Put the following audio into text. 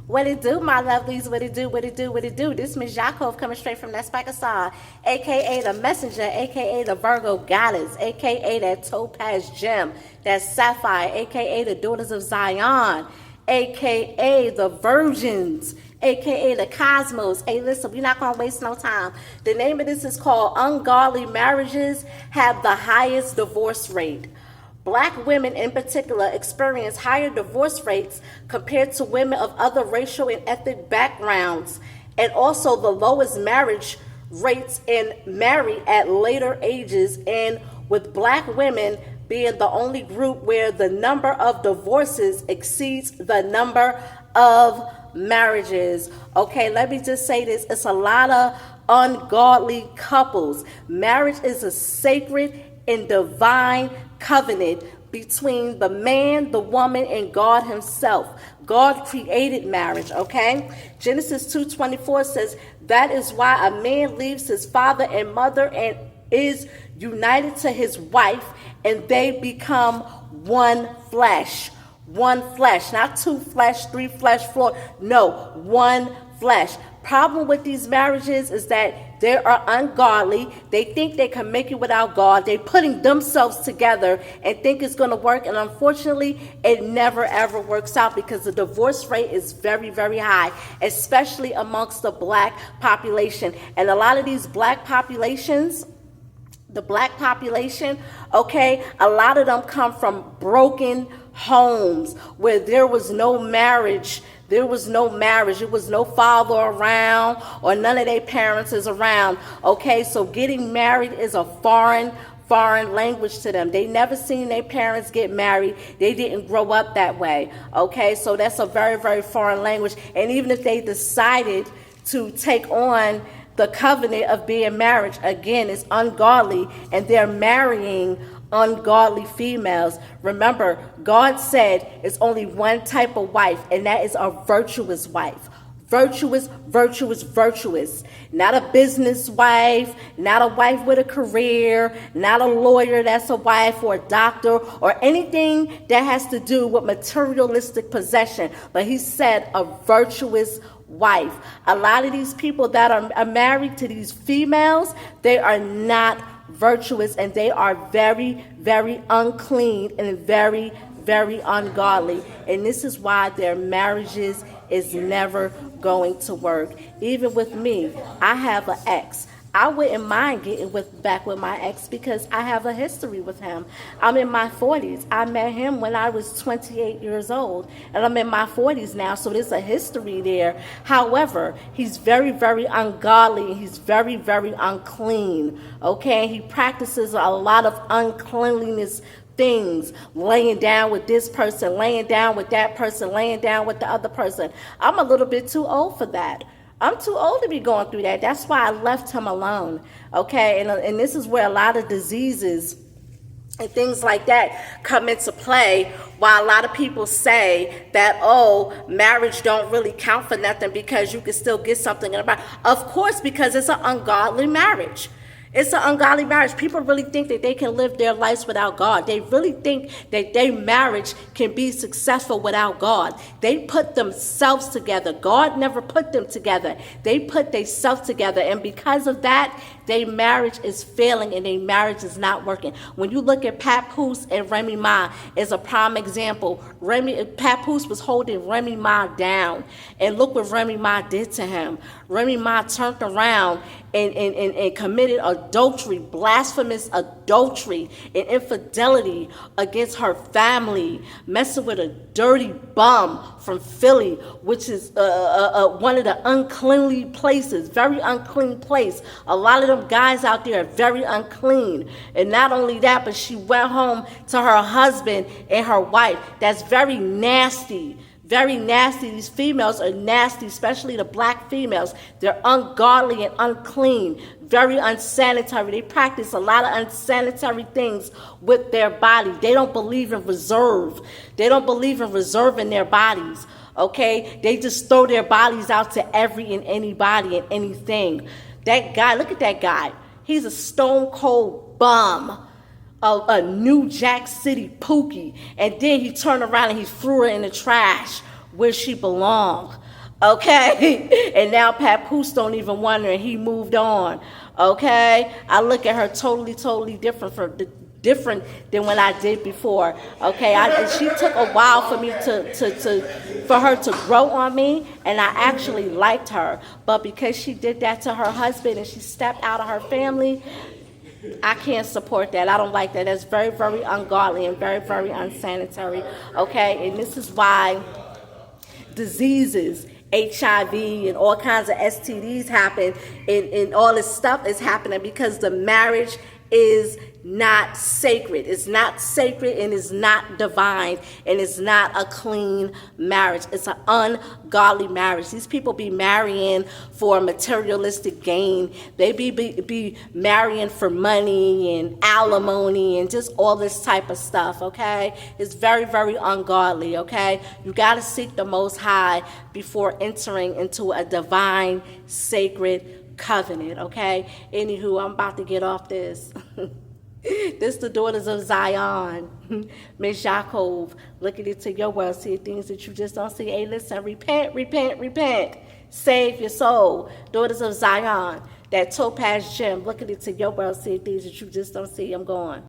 What it do, my lovelies? What it do? What it do? What it do? This Miss Yakov coming straight from that Pakistan, aka the Messenger, aka the Virgo Goddess, aka that Topaz Gem, that Sapphire, aka the Daughters of Zion, aka the Virgins, aka the Cosmos. Hey, listen, we're not gonna waste no time. The name of this is called Ungodly Marriages Have the Highest Divorce Rate. Black women in particular experience higher divorce rates compared to women of other racial and ethnic backgrounds, and also the lowest marriage rates and marry at later ages, and with black women being the only group where the number of divorces exceeds the number of marriages. Okay, let me just say this. It's a lot of ungodly couples. Marriage is a sacred and divine covenant between the man, the woman, and God himself. God created marriage, okay? Genesis 2:24 says, that is why a man leaves his father and mother and is united to his wife, and they become one flesh. One flesh, not two flesh, three flesh, four. No, one flesh. Problem with these marriages is that they are ungodly. They think they can make it without God. They're putting themselves together and think it's going to work. And unfortunately, it never ever works out because the divorce rate is very, very high, especially amongst the black population. And a lot of these black populations, the black population, okay, a lot of them come from broken homes where there was no marriage. There was no marriage. There was no father around, or none of their parents is around. Okay, so getting married is a foreign language to them. They never seen their parents get married. They didn't grow up that way. Okay, so that's a very, very foreign language. And even if they decided to take on the covenant of being married, again, it's ungodly, and they're marrying ungodly females. Remember, God said it's only one type of wife, and that is a virtuous wife. Virtuous, virtuous, virtuous. Not a business wife, not a wife with a career, not a lawyer that's a wife, or a doctor, or anything that has to do with materialistic possession. But he said a virtuous wife. A lot of these people that are married to these females, they are not virtuous, and they are very, very unclean and very, very ungodly. And this is why their marriages is never going to work. Even with me, I have an ex. I wouldn't mind getting back with my ex because I have a history with him. I'm in my 40s. I met him when I was 28 years old, and I'm in my 40s now, so there's a history there. However, he's very, very ungodly. He's very, very unclean, okay? He practices a lot of uncleanliness things, laying down with this person, laying down with that person, laying down with the other person. I'm a little bit too old for that. I'm too old to be going through that. That's why I left him alone, okay? And this is where a lot of diseases and things like that come into play, while a lot of people say that, oh, marriage don't really count for nothing because you can still get something in a marriage. Of course, because it's an ungodly marriage. It's an ungodly marriage. People really think that they can live their lives without God. They really think that their marriage can be successful without God. They put themselves together. God never put them together. They put themselves together. And because of that, their marriage is failing and their marriage is not working. When you look at Papoose and Remy Ma as a prime example, Papoose was holding Remy Ma down. And look what Remy Ma did to him. Remy Ma turned around and committed adultery, blasphemous adultery and infidelity against her family, messing with a dirty bum from Philly, which is one of the uncleanly places, very unclean place. A lot of them guys out there are very unclean. And not only that, but she went home to her husband and her wife. That's very nasty. Very nasty. These females are nasty, especially the black females. They're ungodly and unclean, very unsanitary. They practice a lot of unsanitary things with their body. They don't believe in reserve. They don't believe in reserving their bodies, okay? They just throw their bodies out to every and anybody and anything. That guy, look at that guy. He's a stone cold bum. A New Jack City Pookie, and then he turned around and he threw her in the trash where she belonged. Okay? And now Papoose don't even wonder, and he moved on. Okay? I look at her totally different than when I did before. Okay? And she took a while for me for her to grow on me, and I actually liked her. But because she did that to her husband and she stepped out of her family, I can't support that. I don't like that. That's very ungodly and very unsanitary. Okay? And this is why diseases, HIV, and all kinds of STDs happen, and all this stuff is happening because the marriage is not sacred. It's not sacred, and it's not divine, and it's not a clean marriage. It's an ungodly marriage. These people be marrying for materialistic gain. They be marrying for money and alimony and just all this type of stuff, okay? It's very ungodly, okay? You got to seek the Most High before entering into a divine, sacred covenant, okay? Anywho, I'm about to get off this. This the daughters of Zion. Miss Yaakov, looking into your world, see things that you just don't see. Hey, listen, repent. Save your soul. Daughters of Zion, that topaz gem, looking into your world, see things that you just don't see. I'm going.